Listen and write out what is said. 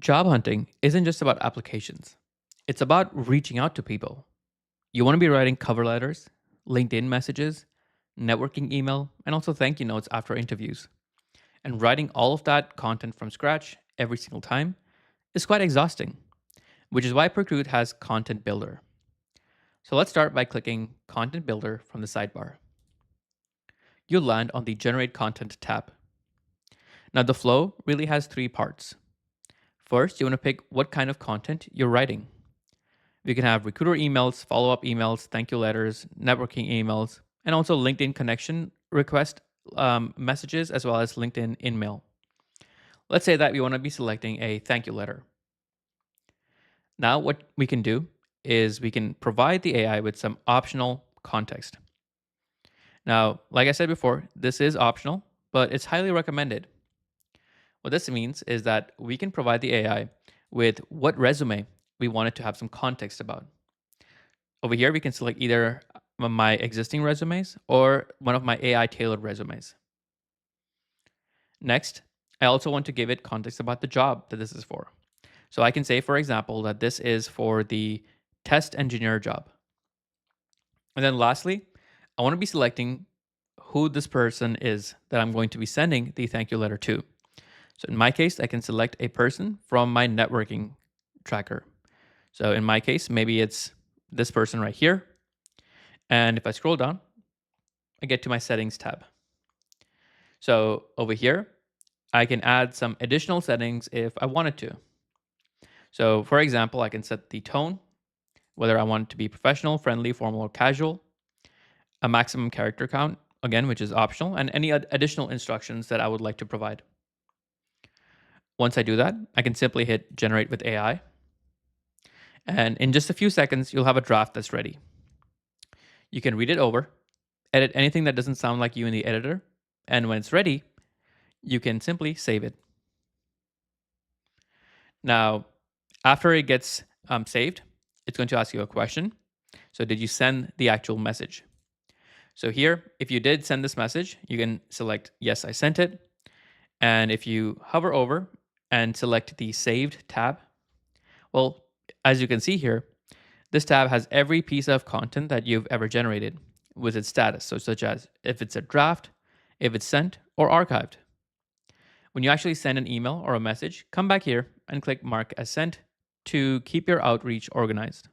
Job hunting isn't just about applications, it's about reaching out to people. You want to be writing cover letters, LinkedIn messages, networking email, and also thank you notes after interviews. And writing all of that content from scratch every single time is quite exhausting, which is why Percruit has Content Builder. So let's start by clicking Content Builder from the sidebar. You'll land on the Generate Content tab. Now, the flow really has three parts. First, you want to pick what kind of content you're writing. We can have recruiter emails, follow up emails, thank you letters, networking emails, and also LinkedIn connection request messages, as well as LinkedIn InMail. Let's say that we want to be selecting a thank you letter. Now, what we can do is we can provide the AI with some optional context. Now, like I said before, this is optional, but it's highly recommended. What this means is that we can provide the AI with what resume we want it to have some context about. Over here, we can select either my existing resumes or one of my AI tailored resumes. Next, I also want to give it context about the job that this is for. So I can say, for example, that this is for the test engineer job. And then lastly, I want to be selecting who this person is that I'm going to be sending the thank you letter to. So in my case, I can select a person from my networking tracker. So in my case, maybe it's this person right here. And if I scroll down, I get to my settings tab. So over here, I can add some additional settings if I wanted to. So for example, I can set the tone, whether I want it to be professional, friendly, formal, or casual, a maximum character count, again, which is optional, and any additional instructions that I would like to provide. Once I do that, I can simply hit generate with AI. And in just a few seconds, you'll have a draft that's ready. You can read it over, edit anything that doesn't sound like you in the editor, and when it's ready, you can simply save it. Now, after it gets saved, it's going to ask you a question. So did you send the actual message? So here, if you did send this message, you can select yes, I sent it. And if you hover over and select the saved tab, well, as you can see here, this tab has every piece of content that you've ever generated with its status. So such as if it's a draft, if it's sent or archived. When you actually send an email or a message, come back here and click mark as sent to keep your outreach organized.